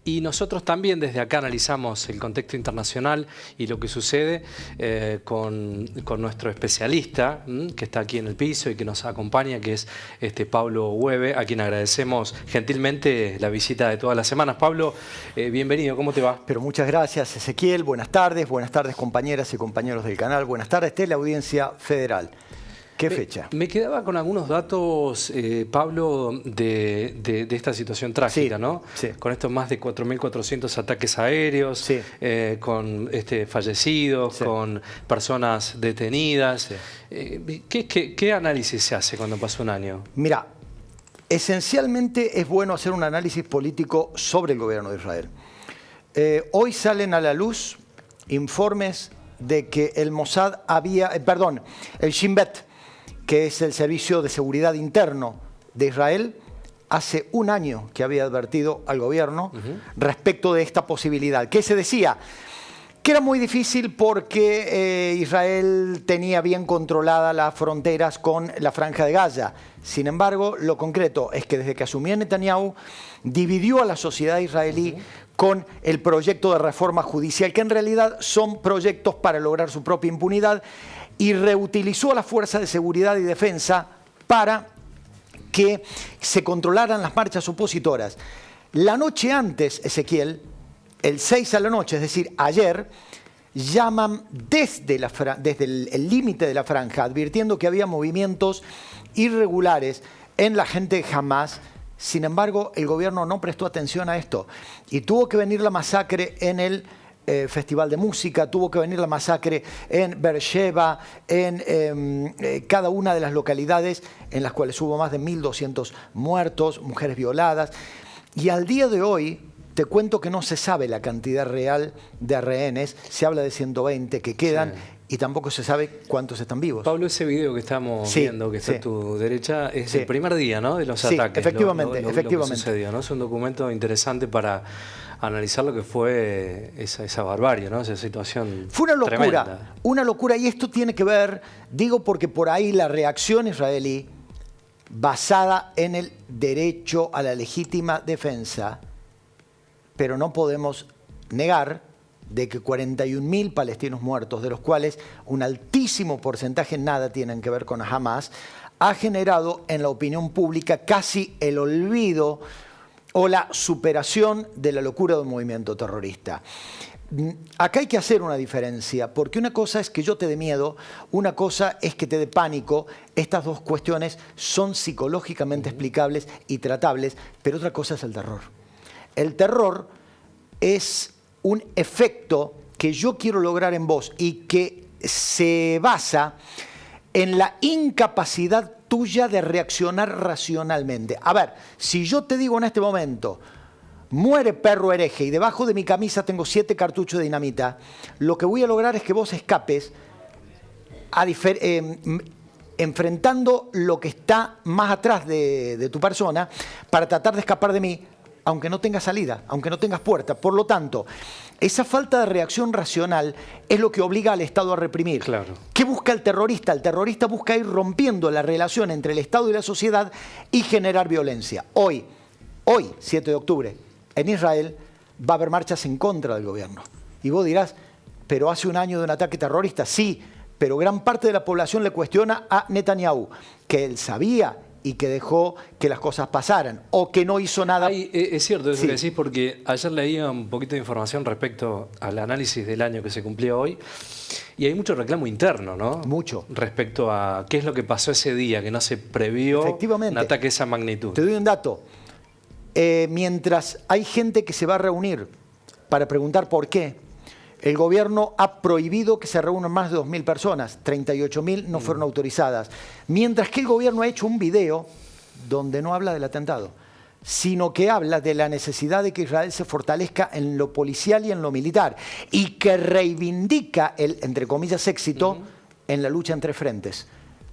Y nosotros también desde acá analizamos el contexto internacional y lo que sucede con nuestro especialista que está aquí en el piso y que nos acompaña, que es Pablo Hueve, a quien agradecemos gentilmente la visita de todas las semanas. Pablo, bienvenido, ¿cómo te va? Pero muchas gracias, Ezequiel. Buenas tardes compañeras y compañeros del canal. Buenas tardes, Teleaudiencia Federal. ¿Qué fecha? Me quedaba con algunos datos, Pablo, de esta situación trágica, sí, ¿no? Sí. Con estos más de 4.400 ataques aéreos, sí. Con fallecidos, sí, con personas detenidas. Sí. ¿Qué análisis se hace cuando pasa un año? Mira, esencialmente es bueno hacer un análisis político sobre el gobierno de Israel. Hoy salen a la luz informes de que el Mossad el Shin Bet, que es el Servicio de Seguridad Interno de Israel, hace un año que había advertido al gobierno respecto de esta posibilidad. ¿Qué se decía? Que era muy difícil porque Israel tenía bien controladas las fronteras con la Franja de Gaza. Sin embargo, lo concreto es que desde que asumió Netanyahu, dividió a la sociedad israelí con el proyecto de reforma judicial, que en realidad son proyectos para lograr su propia impunidad, y reutilizó a las fuerzas de seguridad y defensa para que se controlaran las marchas opositoras. La noche antes, Ezequiel, el 6 a la noche, es decir, ayer, llaman desde el límite de la franja, advirtiendo que había movimientos irregulares en la gente de Hamas. Sin embargo, el gobierno no prestó atención a esto y tuvo que venir la masacre en el Festival de Música, tuvo que venir la masacre en Beersheba, en cada una de las localidades en las cuales hubo más de 1.200 muertos, mujeres violadas. Y al día de hoy, te cuento que no se sabe la cantidad real de rehenes, se habla de 120 que quedan, sí, y tampoco se sabe cuántos están vivos. Pablo, ese video que estamos viendo, que está a tu derecha, es el primer día, ¿no?, de los ataques. Efectivamente, efectivamente. Lo que sucedió, ¿no? Es un documento interesante para analizar lo que fue esa barbarie, ¿no? Esa situación. Fue una locura, tremenda. Una locura, y esto tiene que ver, digo porque por ahí la reacción israelí, basada en el derecho a la legítima defensa, pero no podemos negar de que 41.000 palestinos muertos, de los cuales un altísimo porcentaje nada tienen que ver con Hamas, ha generado en la opinión pública casi el olvido o la superación de la locura de un movimiento terrorista. Acá hay que hacer una diferencia, porque una cosa es que yo te dé miedo, una cosa es que te dé pánico. Estas dos cuestiones son psicológicamente explicables y tratables, pero otra cosa es el terror. El terror es un efecto que yo quiero lograr en vos y que se basa en la incapacidad tuya de reaccionar racionalmente. A ver, si yo te digo en este momento, muere perro hereje, y debajo de mi camisa tengo 7 cartuchos de dinamita, lo que voy a lograr es que vos escapes enfrentando lo que está más atrás de tu persona para tratar de escapar de mí, aunque no tengas salida, aunque no tengas puerta. Por lo tanto, esa falta de reacción racional es lo que obliga al Estado a reprimir. Claro. ¿Qué busca el terrorista? El terrorista busca ir rompiendo la relación entre el Estado y la sociedad y generar violencia. Hoy, 7 de octubre, en Israel va a haber marchas en contra del gobierno. Y vos dirás, pero hace un año de un ataque terrorista. Sí, pero gran parte de la población le cuestiona a Netanyahu, que él sabía y que dejó que las cosas pasaran, o que no hizo nada. Es cierto eso que decís, porque ayer leía un poquito de información respecto al análisis del año que se cumplió hoy, y hay mucho reclamo interno, ¿no? Mucho. Respecto a qué es lo que pasó ese día, que no se previó un ataque de esa magnitud. Te doy un dato. Mientras hay gente que se va a reunir para preguntar por qué, el gobierno ha prohibido que se reúnan más de 2.000 personas, 38.000 no fueron autorizadas. Mientras que el gobierno ha hecho un video donde no habla del atentado, sino que habla de la necesidad de que Israel se fortalezca en lo policial y en lo militar, y que reivindica el, entre comillas, éxito en la lucha entre frentes,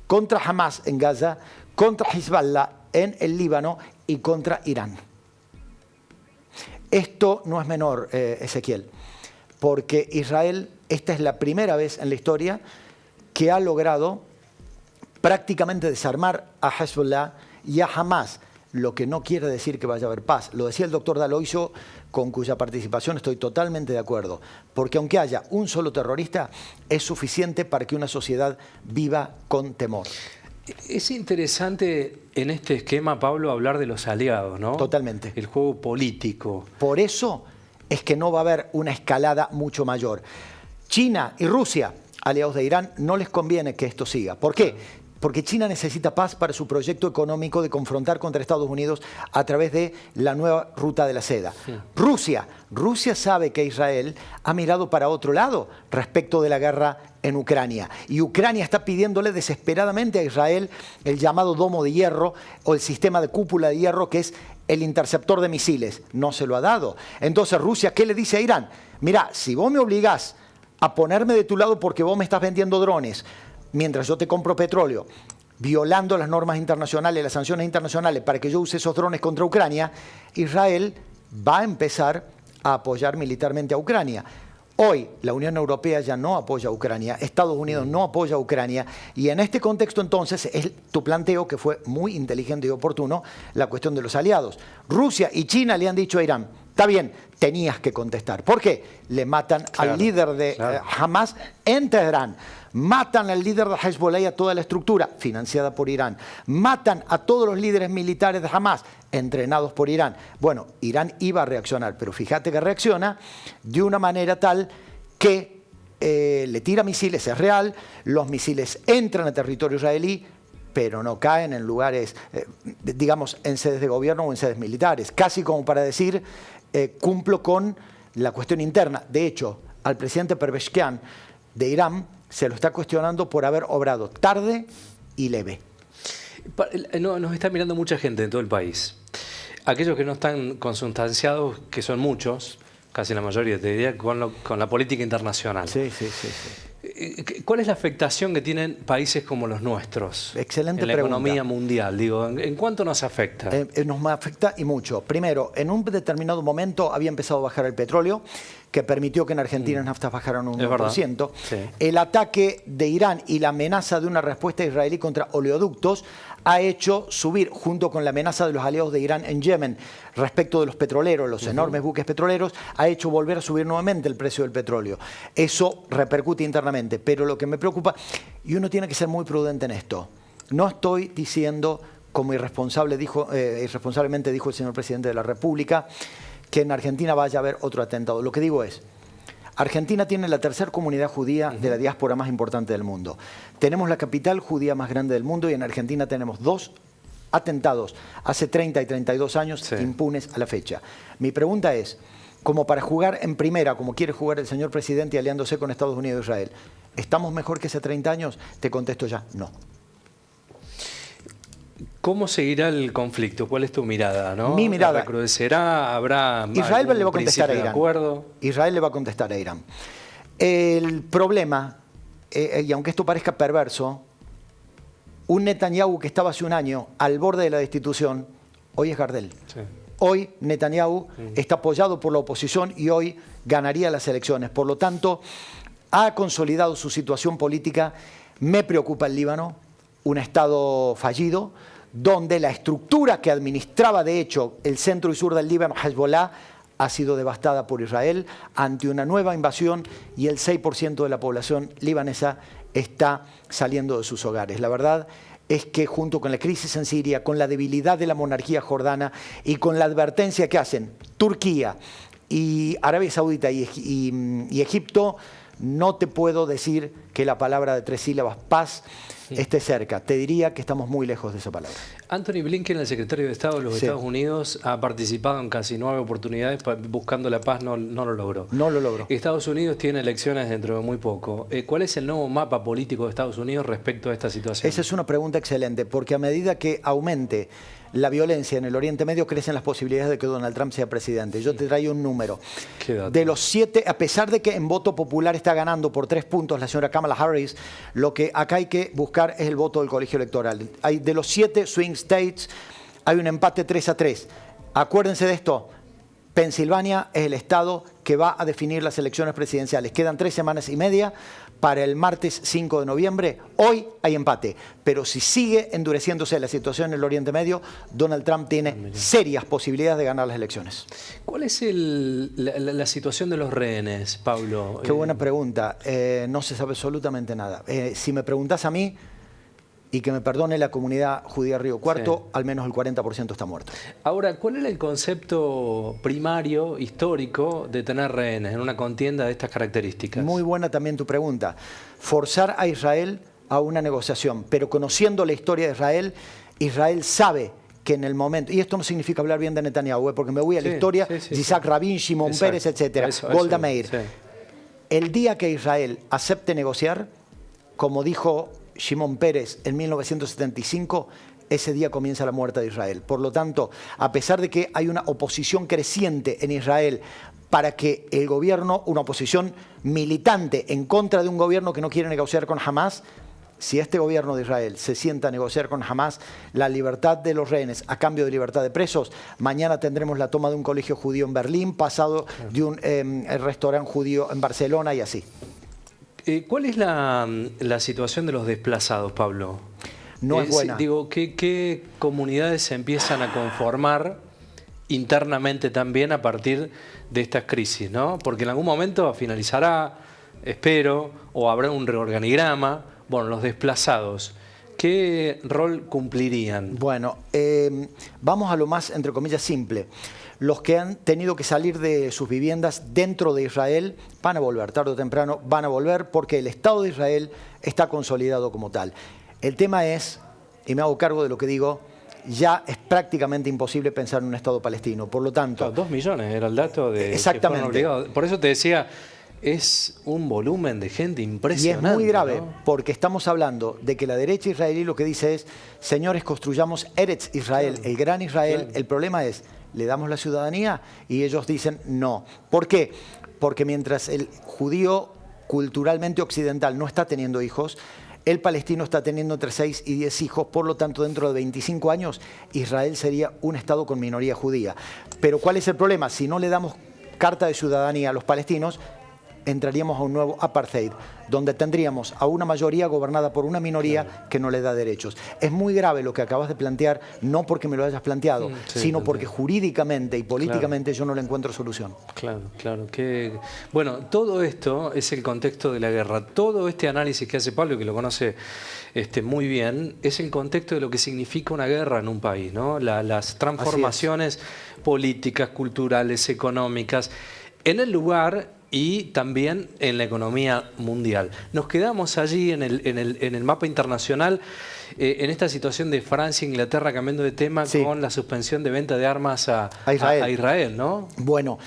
contra Hamas en Gaza, contra Hezbollah en el Líbano y contra Irán. Esto no es menor, Ezequiel, porque Israel, esta es la primera vez en la historia que ha logrado prácticamente desarmar a Hezbollah y a Hamas lo que no quiere decir que vaya a haber paz. Lo decía el doctor Daloisio, con cuya participación estoy totalmente de acuerdo, porque aunque haya un solo terrorista, es suficiente para que una sociedad viva con temor. Es interesante en este esquema, Pablo, hablar de los aliados, ¿no? Totalmente. El juego político. Por eso es que no va a haber una escalada mucho mayor. China y Rusia, aliados de Irán, no les conviene que esto siga. ¿Por qué? Porque China necesita paz para su proyecto económico de confrontar contra Estados Unidos a través de la nueva ruta de la seda. Sí. Rusia sabe que Israel ha mirado para otro lado respecto de la guerra en Ucrania. Y Ucrania está pidiéndole desesperadamente a Israel el llamado domo de hierro o el sistema de cúpula de hierro, que es el interceptor de misiles. No se lo ha dado. Entonces Rusia, ¿qué le dice a Irán? Mira, si vos me obligás a ponerme de tu lado porque vos me estás vendiendo drones, mientras yo te compro petróleo, violando las normas internacionales, las sanciones internacionales, para que yo use esos drones contra Ucrania, Israel va a empezar a apoyar militarmente a Ucrania. Hoy la Unión Europea ya no apoya a Ucrania, Estados Unidos no apoya a Ucrania, y en este contexto entonces es tu planteo, que fue muy inteligente y oportuno, la cuestión de los aliados. Rusia y China le han dicho a Irán, está bien, tenías que contestar. ¿Por qué? Le matan al líder de Hamas en Teherán. Matan al líder de Hezbollah y a toda la estructura, financiada por Irán. Matan a todos los líderes militares de Hamas, entrenados por Irán. Bueno, Irán iba a reaccionar, pero fíjate que reacciona de una manera tal que le tira misiles, es real, los misiles entran a territorio israelí, pero no caen en lugares, digamos, en sedes de gobierno o en sedes militares. Casi como para decir, cumplo con la cuestión interna. De hecho, al presidente Pezeshkian de Irán se lo está cuestionando por haber obrado tarde y leve. Nos está mirando mucha gente en todo el país. Aquellos que no están consustanciados, que son muchos, casi la mayoría, te diría, con la política internacional. Sí. ¿Cuál es la afectación que tienen países como los nuestros? Excelente en la pregunta. Economía mundial? Digo, ¿en cuánto nos afecta? Nos afecta y mucho. Primero, en un determinado momento había empezado a bajar el petróleo, que permitió que en Argentina las naftas bajaran un 1%. Sí. El ataque de Irán y la amenaza de una respuesta israelí contra oleoductos ha hecho subir, junto con la amenaza de los aliados de Irán en Yemen respecto de los petroleros, los enormes buques petroleros, ha hecho volver a subir nuevamente el precio del petróleo. Eso repercute internamente, pero lo que me preocupa, y uno tiene que ser muy prudente en esto, no estoy diciendo, como irresponsablemente dijo el señor presidente de la República, que en Argentina vaya a haber otro atentado. Lo que digo es, Argentina tiene la tercera comunidad judía de la diáspora más importante del mundo. Tenemos la capital judía más grande del mundo y en Argentina tenemos 2 atentados hace 30 y 32 años impunes a la fecha. Mi pregunta es, como para jugar en primera, como quiere jugar el señor presidente aliándose con Estados Unidos e Israel, ¿estamos mejor que hace 30 años? Te contesto ya, no. ¿Cómo seguirá el conflicto? ¿Cuál es tu mirada? ¿No? Mi mirada. ¿Recrudecerá? ¿Habrá Israel le va a contestar a Irán. Acuerdo? Israel le va a contestar a Irán. El problema, y aunque esto parezca perverso, un Netanyahu que estaba hace un año al borde de la destitución, hoy es Gardel. Sí. Hoy Netanyahu está apoyado por la oposición y hoy ganaría las elecciones. Por lo tanto, ha consolidado su situación política. Me preocupa el Líbano, un estado fallido, donde la estructura que administraba, de hecho, el centro y sur del Líbano, Hezbollah, ha sido devastada por Israel ante una nueva invasión y el 6% de la población libanesa está saliendo de sus hogares. La verdad es que junto con la crisis en Siria, con la debilidad de la monarquía jordana y con la advertencia que hacen Turquía y Arabia Saudita y Egipto, no te puedo decir que la palabra de 3 sílabas, paz, esté cerca. Te diría que estamos muy lejos de esa palabra. Anthony Blinken, el secretario de Estado de los Estados Unidos, ha participado en casi 9 oportunidades buscando la paz, no lo logró. No lo logró. Estados Unidos tiene elecciones dentro de muy poco. ¿Cuál es el nuevo mapa político de Estados Unidos respecto a esta situación? Esa es una pregunta excelente, porque a medida que aumente la violencia en el Oriente Medio, crecen las posibilidades de que Donald Trump sea presidente. Yo te traigo un número. De los 7, a pesar de que en voto popular está ganando por 3 puntos la señora Kamala Harris, lo que acá hay que buscar es el voto del colegio electoral. De los 7 swing states, hay un empate 3-3. Acuérdense de esto. Pensilvania es el estado que va a definir las elecciones presidenciales. Quedan 3 semanas y media para el martes 5 de noviembre. Hoy hay empate, pero si sigue endureciéndose la situación en el Oriente Medio, Donald Trump tiene serias posibilidades de ganar las elecciones. ¿Cuál es la situación de los rehenes, Pablo? Qué buena pregunta. No se sabe absolutamente nada. Si me preguntás a mí, y que me perdone la comunidad judía Río Cuarto, al menos el 40% está muerto. Ahora, ¿cuál era el concepto primario, histórico, de tener rehenes en una contienda de estas características? Muy buena también tu pregunta. Forzar a Israel a una negociación, pero conociendo la historia de Israel, Israel sabe que en el momento, y esto no significa hablar bien de Netanyahu, porque me voy a la historia, Yitzhak Rabin, Shimon Peres, etc., Golda Meir. Sí. El día que Israel acepte negociar, como dijo Shimon Peres en 1975, ese día comienza la muerte de Israel. Por lo tanto, a pesar de que hay una oposición creciente en Israel para que el gobierno, una oposición militante en contra de un gobierno que no quiere negociar con Hamas, si este gobierno de Israel se sienta a negociar con Hamas la libertad de los rehenes a cambio de libertad de presos, mañana tendremos la toma de un colegio judío en Berlín, pasado de un restaurante judío en Barcelona y así. ¿Cuál es la situación de los desplazados, Pablo? No es buena. Digo, ¿qué comunidades se empiezan a conformar internamente también a partir de estas crisis, ¿no? Porque en algún momento finalizará, espero, o habrá un reorganigrama. Bueno, los desplazados, ¿qué rol cumplirían? Bueno, vamos a lo más, entre comillas, simple. Los que han tenido que salir de sus viviendas dentro de Israel van a volver, tarde o temprano van a volver, porque el Estado de Israel está consolidado como tal. El tema es, y me hago cargo de lo que digo, ya es prácticamente imposible pensar en un Estado palestino. Por lo tanto... Claro, 2 millones era el dato de... Exactamente. Por eso te decía, es un volumen de gente impresionante. Y es muy grave, ¿no? Porque estamos hablando de que la derecha israelí lo que dice es, señores, construyamos Eretz Israel, claro, el gran Israel. Claro. El problema es, le damos la ciudadanía y ellos dicen no. ¿Por qué? Porque mientras el judío culturalmente occidental no está teniendo hijos, el palestino está teniendo entre 6 y 10 hijos, por lo tanto dentro de 25 años Israel sería un estado con minoría judía. Pero ¿cuál es el problema? Si no le damos carta de ciudadanía a los palestinos, entraríamos a un nuevo apartheid, donde tendríamos a una mayoría gobernada por una minoría, claro, que no le da derechos. Es muy grave lo que acabas de plantear, no porque me lo hayas planteado, sino porque jurídicamente y políticamente, claro, yo no le encuentro solución. Claro, claro. Bueno, todo esto es el contexto de la guerra. Todo este análisis que hace Pablo, que lo conoce muy bien, es el contexto de lo que significa una guerra en un país, ¿no? Las transformaciones políticas, culturales, económicas, en el lugar y también en la economía mundial. Nos quedamos allí en el mapa internacional, en esta situación de Francia e Inglaterra cambiando de tema, sí, con la suspensión de venta de armas a Israel, ¿no? Bueno,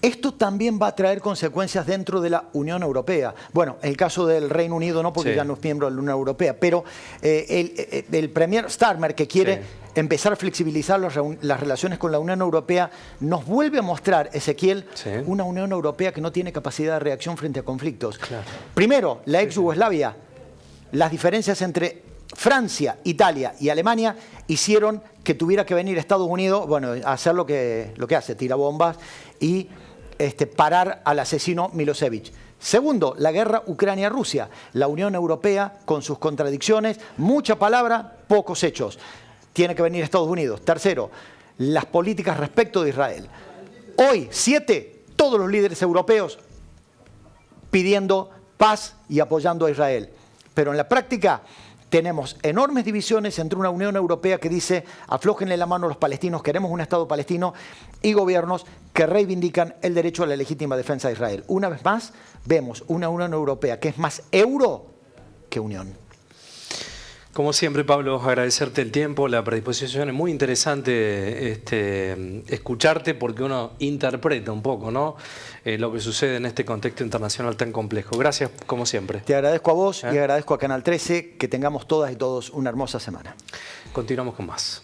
esto también va a traer consecuencias dentro de la Unión Europea. Bueno, en el caso del Reino Unido no, porque sí, ya no es miembro de la Unión Europea, pero el Premier Starmer, que quiere, sí, empezar a flexibilizar las relaciones con la Unión Europea, nos vuelve a mostrar, Ezequiel, sí, una Unión Europea que no tiene capacidad de reacción frente a conflictos. Claro. Primero, la ex Yugoslavia, las diferencias entre Francia, Italia y Alemania hicieron que tuviera que venir Estados Unidos, bueno, a hacer lo que hace, tira bombas y parar al asesino Milosevic. Segundo, la guerra Ucrania-Rusia. La Unión Europea, con sus contradicciones, mucha palabra, pocos hechos. Tiene que venir Estados Unidos. Tercero, las políticas respecto de Israel. Hoy, 7, todos los líderes europeos pidiendo paz y apoyando a Israel. Pero en la práctica tenemos enormes divisiones entre una Unión Europea que dice aflójenle la mano a los palestinos, queremos un Estado palestino, y gobiernos que reivindican el derecho a la legítima defensa de Israel. Una vez más, vemos una Unión Europea que es más euro que unión. Como siempre, Pablo, agradecerte el tiempo, la predisposición. Es muy interesante escucharte porque uno interpreta un poco, ¿no? Lo que sucede en este contexto internacional tan complejo. Gracias, como siempre. Te agradezco a vos y agradezco a Canal 13. Que tengamos todas y todos una hermosa semana. Continuamos con más.